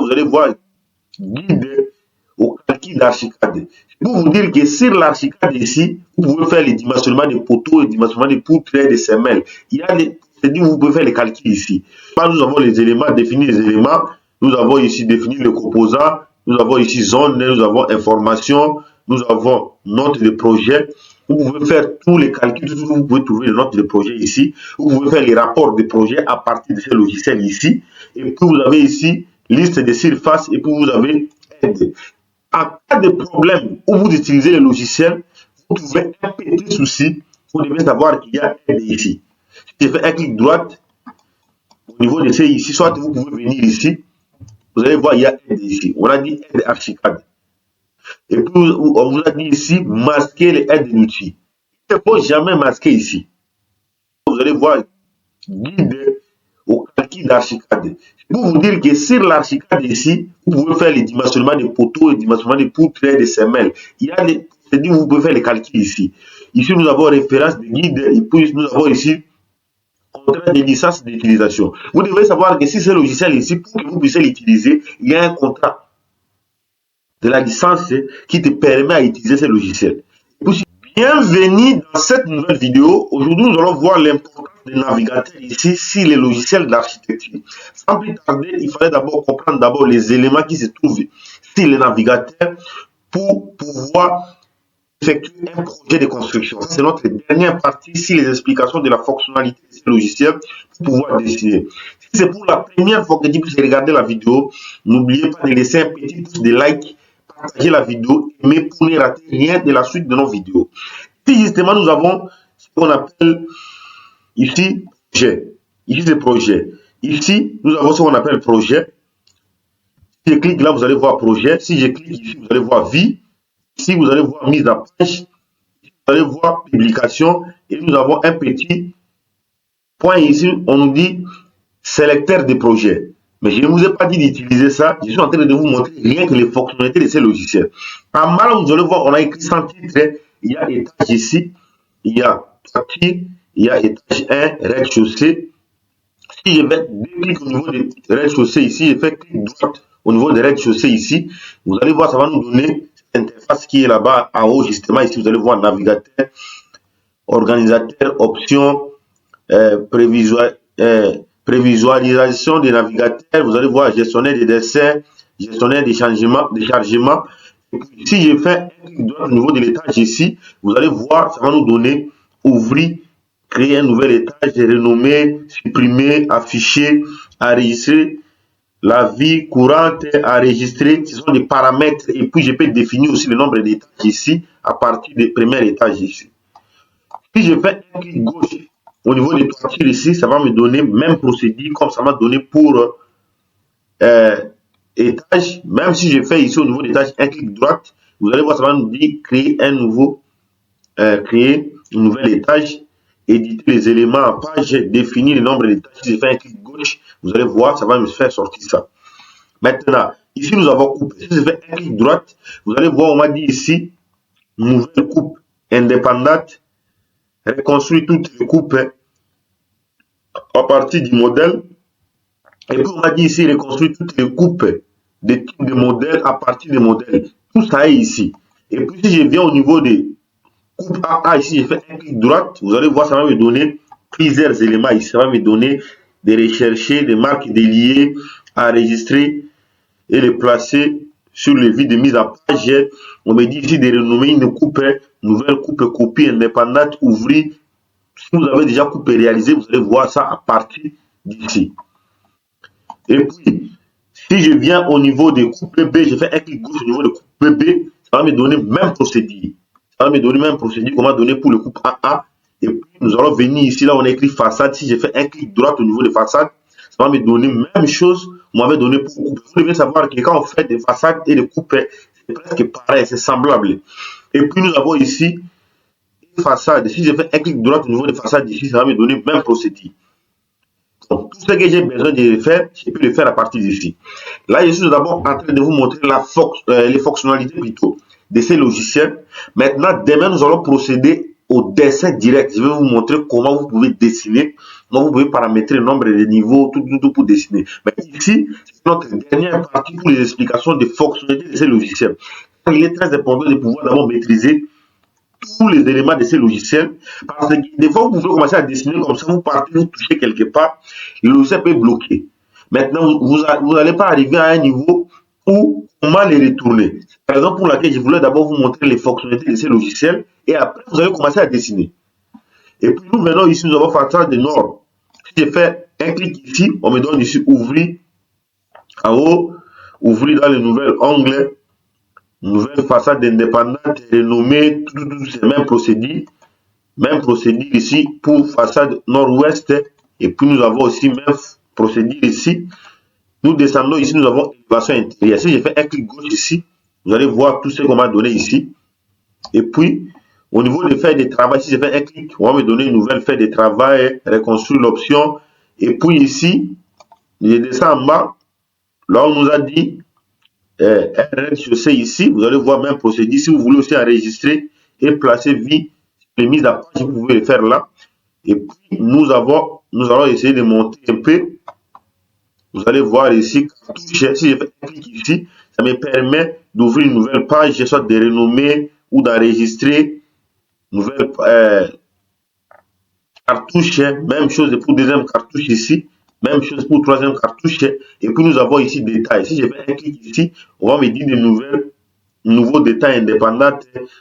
vous allez voir guide au calcul d'archicade. Pour vous dire que sur l'archicade ici, vous pouvez faire les dimensionnements des poteaux, les dimensionnements des poutres et des semelles. Il y a des, c'est-à-dire vous pouvez faire les calculs ici. Là, nous avons les éléments, définir les éléments. Nous avons ici défini le composant. Nous avons ici zone, nous avons information, nous avons note de projet. Vous pouvez faire tous les calculs, vous pouvez trouver les notes de projet ici. Vous pouvez faire les rapports de projet à partir de ce logiciel ici. Et puis vous avez ici liste de surfaces et puis vous avez aide. En cas de problème où vous utilisez le logiciel, vous trouvez un petit souci, vous devez savoir qu'il y a aide ici. Si je fais un clic droit au niveau de ce ici, soit vous pouvez venir ici, vous allez voir, il y a aide ici. On a dit aide archicade. Et puis, on vous a dit ici, masquer les aides d'outils. Il ne faut jamais masquer ici. Vous allez voir, guide au calcul d'archicade. Pour vous dire que sur l'archicade ici, vous pouvez faire les dimensionnements des poteaux, les dimensionnements des poutres et des semelles. Il y a des, c'est-à-dire vous pouvez faire les calculs ici. Ici, nous avons référence de guide et puis nous avons ici contrat de licence d'utilisation. Vous devez savoir que si ce logiciel ici, pour que vous puissiez l'utiliser, il y a un contrat de la licence qui te permet à utiliser ce logiciel. Bienvenue dans cette nouvelle vidéo. Aujourd'hui, nous allons voir l'importance des navigateurs ici sur les logiciels d'architecture. Sans plus tarder, il fallait d'abord comprendre d'abord les éléments qui se trouvent sur les navigateurs pour pouvoir effectuer un projet de construction. C'est notre dernière partie sur les explications de la fonctionnalité de ce logiciel pour pouvoir décider. Si c'est pour la première fois que vous puissiez regarder la vidéo, n'oubliez pas de laisser un petit pouce de like, partager la vidéo, mais pour ne rater rien de la suite de nos vidéos. Ici, justement, nous avons ce qu'on appelle ici projet. Ici, c'est projet. Ici, nous avons ce qu'on appelle projet. Si je clique là, vous allez voir projet. Si je clique ici, vous allez voir vie. Ici, vous allez voir mise à page. Ici, vous allez voir publication. Et nous avons un petit point ici. On nous dit sélecteur de projet. Mais je ne vous ai pas dit d'utiliser ça. Je suis en train de vous montrer rien que les fonctionnalités de ces logiciels. En bas, vous allez voir, on a écrit sans titre. Il y a étage ici. Il y a partie. Il y a étage 1, rez-de-chaussée. Si je vais deux clics au niveau de rez-de-chaussée ici, je fais clic droit au niveau de rez-de-chaussée ici. Vous allez voir, ça va nous donner cette interface qui est là-bas en haut, justement. Ici, vous allez voir navigateur, organisateur, options, prévisualisation des navigateurs, vous allez voir gestionnaire des dessins, gestionnaire des chargements. Si je fais un clic droit au niveau de l'étage ici, vous allez voir, ça va nous donner ouvrir, créer un nouvel étage, renommer, supprimer, afficher, enregistrer, la vie courante, enregistrer, ce sont des paramètres et puis je peux définir aussi le nombre d'étages ici à partir du premier étage ici. Si je fais un clic gauche au niveau des toitures ici, ça va me donner même procédure comme ça m'a donné pour étage. Même si je fais ici au niveau d'étage un clic droit, vous allez voir, ça va nous dire créer un nouveau, créer un nouvel étage, éditer les éléments en page, définir le nombre d'étages. Si je fais un clic gauche, vous allez voir, ça va me faire sortir ça. Maintenant, ici nous avons coupé. Si je fais un clic droit, vous allez voir, on m'a dit ici, nouvelle coupe indépendante, reconstruire toutes les coupes à partir du modèle. Et puis on m'a dit ici, reconstruire toutes les coupes des types de modèles à partir des modèles. Tout ça est ici. Et puis si je viens au niveau des coupes AA, ici, je fais un clic droit, vous allez voir, ça va me donner plusieurs éléments ici. Ça va me donner des rechercher, des marques déliées, enregistrer et les placer sur le vide de mise à page. On me dit ici de renommer une coupe, nouvelle coupe, copie indépendante, ouvrir. Si vous avez déjà coupé réalisé, vous allez voir ça à partir d'ici. Et puis, si je viens au niveau de coupe B, je fais un clic gauche au niveau de coupe B, ça va me donner même procédure. Ça va me donner même procédure qu'on va donner pour le coupe AA. Et puis, nous allons venir ici, là, on a écrit façade. Si je fais un clic droit au niveau de façade, ça va me donner même chose. On m'avait donné pour coupe. Vous devez savoir que quand on fait des façades et des coupes, c'est presque pareil, c'est semblable. Et puis, nous avons ici une façade. Si je fais un clic droit au niveau de façade ici, ça va me donner même procédure. Donc, tout ce que j'ai besoin de faire, je peux le faire à partir d'ici. Là, je suis d'abord en train de vous montrer les fonctionnalités plutôt de ces logiciels. Maintenant, demain, nous allons procéder au dessin direct. Je vais vous montrer comment vous pouvez dessiner Donc, vous pouvez paramétrer le nombre de niveaux, tout pour dessiner. Mais ici, c'est notre dernière partie pour les explications des fonctionnalités de ces logiciels. Il est très important de pouvoir d'abord maîtriser tous les éléments de ces logiciels. Parce que des fois, vous pouvez commencer à dessiner comme ça, vous partez, vous touchez quelque part, le logiciel peut bloquer. Maintenant, vous n'allez pas arriver à un niveau où comment les retourner. Par exemple, pour laquelle je voulais d'abord vous montrer les fonctionnalités de ces logiciels et après, vous allez commencer à dessiner. Et puis, nous venons ici, nous avons façade de nord. Si je fais un clic ici, on me donne ici ouvrir en haut, ouvrir dans le nouvel onglet, nouvelle façade indépendante renommée, tout ces mêmes procédures. Même procédure ici pour façade nord-ouest. Et puis nous avons aussi même procédure ici. Nous descendons ici, nous avons élévation intérieure. Si je fais un clic gauche ici, vous allez voir tout ce qu'on m'a donné ici. Et puis, au niveau des feuilles de travail, si je fais un clic, on va me donner une nouvelle feuille de travail, reconstruire l'option. Et puis ici, je descends en bas. Là, on nous a dit RN-chaussée ici. Vous allez voir même procédure. Si vous voulez aussi enregistrer et placer vie, les mises à page, vous pouvez le faire là. Et puis, nous allons essayer de monter un peu. Vous allez voir ici, si je fais un clic ici, ça me permet d'ouvrir une nouvelle page, soit de renommer ou d'enregistrer nouvelle cartouche. Même chose pour deuxième cartouche ici. Même chose pour troisième cartouche. Et puis, nous avons ici détails. Si je fais un clic ici, on va me dire de nouveaux détails indépendants,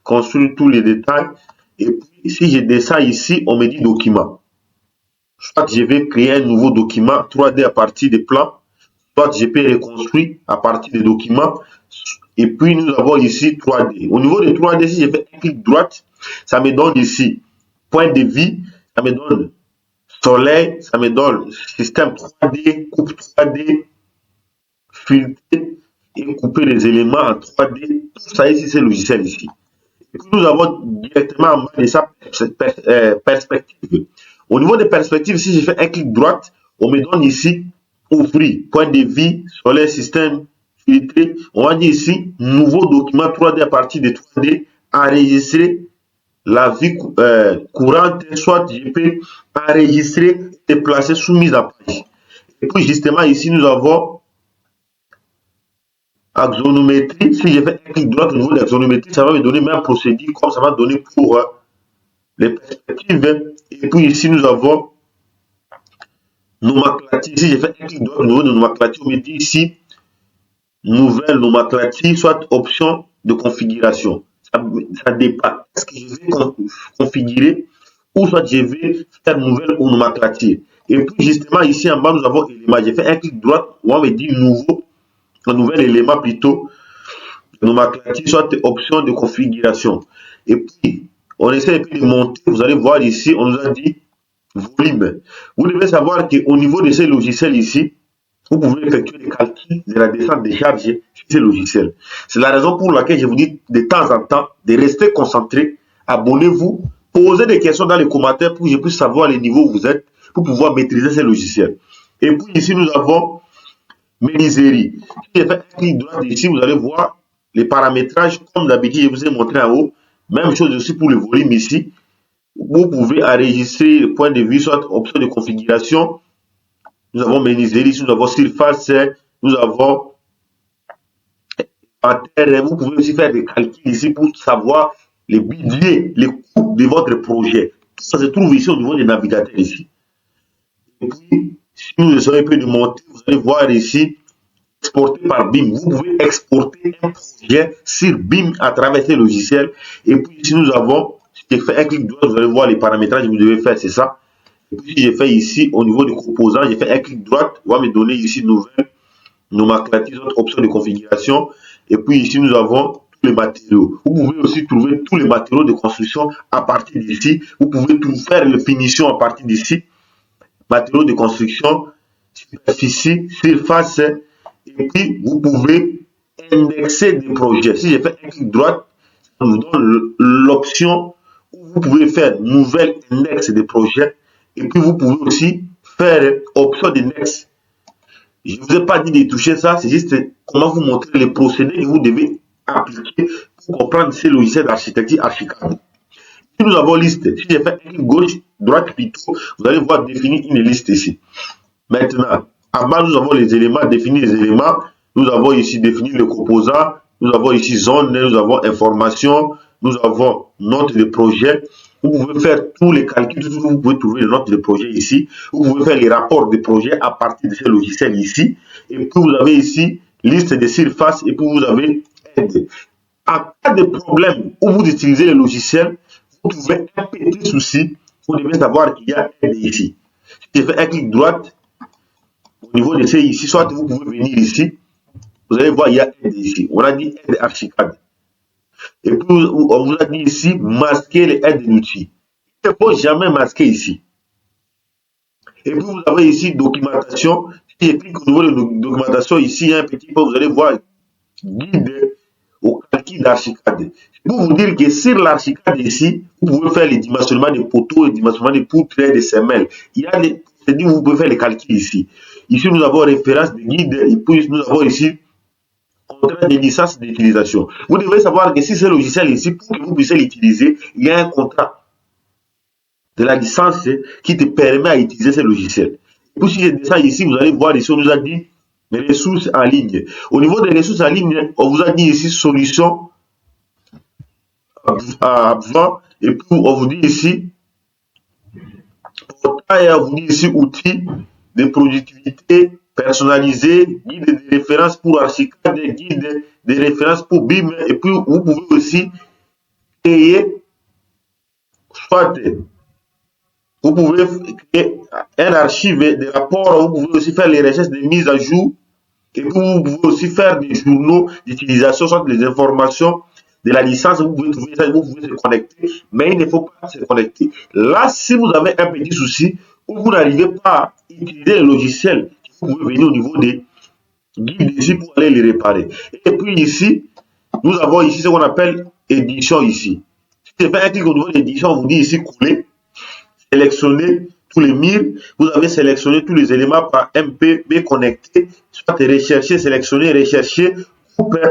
construire tous les détails. Et puis, si je descends ici, on me dit document. Soit je vais créer un nouveau document 3D à partir des plans, soit je peux reconstruire à partir des documents. Et puis, nous avons ici 3D. Au niveau de 3D, si je fais un clic droite, ça me donne ici point de vue, ça me donne soleil, ça me donne système 3D, coupe 3D, filtrer et couper les éléments en 3D. Tout ça ici, c'est le logiciel ici. Et puis, nous avons directement en bas de ça perspective. Au niveau des perspectives, si je fais un clic droite, on me donne ici ouvrir, point de vue, soleil, système, filtré. On va dire ici nouveau document 3D à partir de 3D, enregistrer la vie courante, soit je peux enregistrer et placer sous mise à page. Et puis justement ici, nous avons axonométrie. Si je fais un clic droit au niveau de l'axonométrie, ça va me donner même procédure comme ça va donner pour les perspectives. Et puis ici, nous avons nomenclature. Si je fais un clic droit au niveau de nomenclature, on me dit ici nouvelle nomenclature, soit option de configuration. Ça dépend. Est-ce que je vais configurer ou soit je vais faire nouvelle nomenclature. Et puis justement ici en bas, nous avons élément. J'ai fait un clic droit, on va me dire nouveau, un nouvel élément plutôt, nomenclature, soit option de configuration. Et puis, on essaie de monter, vous allez voir ici, on nous a dit volume. Vous devez savoir qu'au niveau de ces logiciels ici, vous pouvez effectuer des calculs de la descente des charges sur ces logiciels. C'est la raison pour laquelle je vous dis de temps en temps de rester concentré, abonnez-vous, posez des questions dans les commentaires pour que je puisse savoir les niveaux où vous êtes, pour pouvoir maîtriser ces logiciels. Et puis ici, nous avons menuiserie. Si je fais un clic droit ici, vous allez voir les paramétrages, comme d'habitude, je vous ai montré en haut. Même chose aussi pour le volume ici. Vous pouvez enregistrer le point de vue, soit option de configuration. Nous avons menuiserie, nous avons surface, nous avons inventaire. Vous pouvez aussi faire des calculs ici pour savoir les budgets, les coûts de votre projet. Tout ça se trouve ici au niveau des navigateurs ici. Et puis, si nous essayons un peu de monter, vous allez voir ici exporter par BIM. Vous pouvez exporter un projet sur BIM à travers ces logiciels. Et puis ici, nous avons, si je fais un clic droit, vous allez voir les paramétrages que vous devez faire, c'est ça. Et puis si je fais ici, au niveau des composants, j'ai fait un clic droit, on va me donner ici une nouvelle nomenclature, autre option de configuration. Et puis ici, nous avons tous les matériaux. Vous pouvez aussi trouver tous les matériaux de construction à partir d'ici. Vous pouvez tout faire les finitions à partir d'ici. Matériaux de construction, superficie, surface. Et puis, vous pouvez indexer des projets. Si je fais un clic droit, ça vous donne l'option où vous pouvez faire nouvelle index des projets. Et puis, vous pouvez aussi faire option d'index. Je ne vous ai pas dit de toucher ça, c'est juste comment vous montrer les procédés que vous devez appliquer pour comprendre ces logiciels d'architecture Archicad. Si nous avons liste, si je fais un clic gauche, droite plutôt, vous allez voir définir une liste ici. Maintenant, en bas, nous avons les éléments, définir les éléments. Nous avons ici définir le composant. Nous avons ici zone, nous avons information. Nous avons note de projet. Vous pouvez faire tous les calculs, vous pouvez trouver les notes de projet ici. Vous pouvez faire les rapports de projet à partir de ce logiciel ici. Et puis vous avez ici liste de surfaces et puis vous avez aide. En cas de problème où vous utilisez le logiciel, vous trouvez un petit souci, vous devez savoir qu'il y a aide ici. Si je fais un clic droit, au niveau de ce ici, soit vous pouvez venir ici, vous allez voir, il y a aide ici. On a dit aide Archicad. Et puis, on vous a dit ici, masquer les aides d'outils. Il ne faut jamais masquer ici. Et puis, vous avez ici documentation. Si je clique au niveau de documentation, ici, il y a un petit peu, vous allez voir guide au calcul d'Archicad. Pour vous dire que sur l'Archicad ici, vous pouvez faire les dimensionnements des poteaux, les dimensionnements des poutres et des semelles. Il y a des, c'est-à-dire vous pouvez faire les calculs ici. Ici, nous avons référence de guide et puis nous avons ici contrat de licence d'utilisation. Vous devez savoir que si ce logiciel ici, pour que vous puissiez l'utiliser, il y a un contrat de la licence qui te permet d'utiliser ce logiciel. Puis si je descends ici, vous allez voir ici, on nous a dit les ressources en ligne. Au niveau des ressources en ligne, on vous a dit ici solution avant, et puis on vous dit ici portail, on vous dit ici outils de productivité personnalisé, guide de référence pour Archicad, guide de référence pour BIM, et puis vous pouvez aussi créer, soit vous pouvez créer un archive de rapports, vous pouvez aussi faire les recherches de mise à jour, et puis vous pouvez aussi faire des journaux d'utilisation, soit des informations de la licence, vous pouvez trouver ça, vous pouvez se connecter, mais il ne faut pas se connecter. Là, si vous avez un petit souci, ou vous n'arrivez pas à utiliser le logiciel, vous pouvez venir au niveau des guides ici pour aller les réparer. Et puis ici, nous avons ici ce qu'on appelle édition ici. Si je fais un clic au niveau d'édition, on vous dit ici coller, sélectionner tous les murs, vous avez sélectionné tous les éléments par MPB connecté, soit rechercher, sélectionner, rechercher, couper.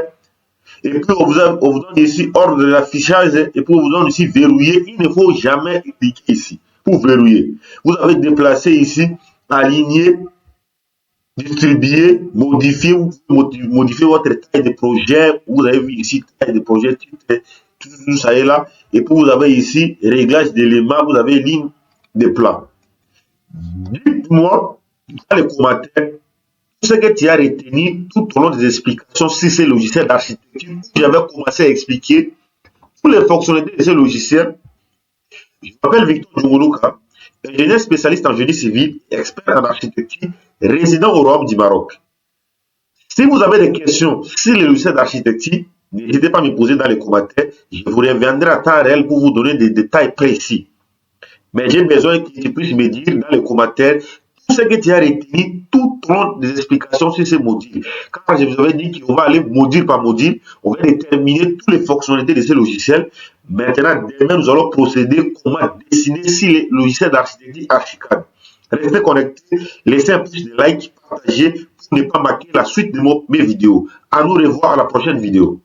Et puis on vous donne ici ordre de l'affichage et puis on vous donne ici verrouiller. Il ne faut jamais cliquer ici pour verrouiller. Vous avez déplacé ici, aligner, distribuer, modifier, vous pouvez modifier votre taille de projet. Vous avez vu ici taille de projet, tout ça est là. Et puis vous avez ici réglage d'éléments, vous avez ligne de plan. Dites-moi dans les commentaires tout ce que tu as retenu tout au long des explications sur ces logiciels d'architecture. J'avais commencé à expliquer toutes les fonctionnalités de ces logiciels. Je m'appelle Victor Djougoulouka, ingénieur spécialiste en génie civil, expert en architecture, résident au Royaume du Maroc. Si vous avez des questions sur les logiciels d'architecture, n'hésitez pas à me poser dans les commentaires. Je vous reviendrai à temps réel pour vous donner des détails précis. Mais j'ai besoin que tu puisses me dire dans les commentaires tout ce que tu as retenu tout au long des explications sur ces modules. Car je vous avais dit qu'on va aller module par module, on va déterminer toutes les fonctionnalités de ces logiciels. Maintenant, demain, nous allons procéder comment dessiner si les logiciels d'architecture Archicad. Restez connectés, laissez un pouce de like, partagez pour ne pas manquer la suite de mes vidéos. À nous revoir à la prochaine vidéo.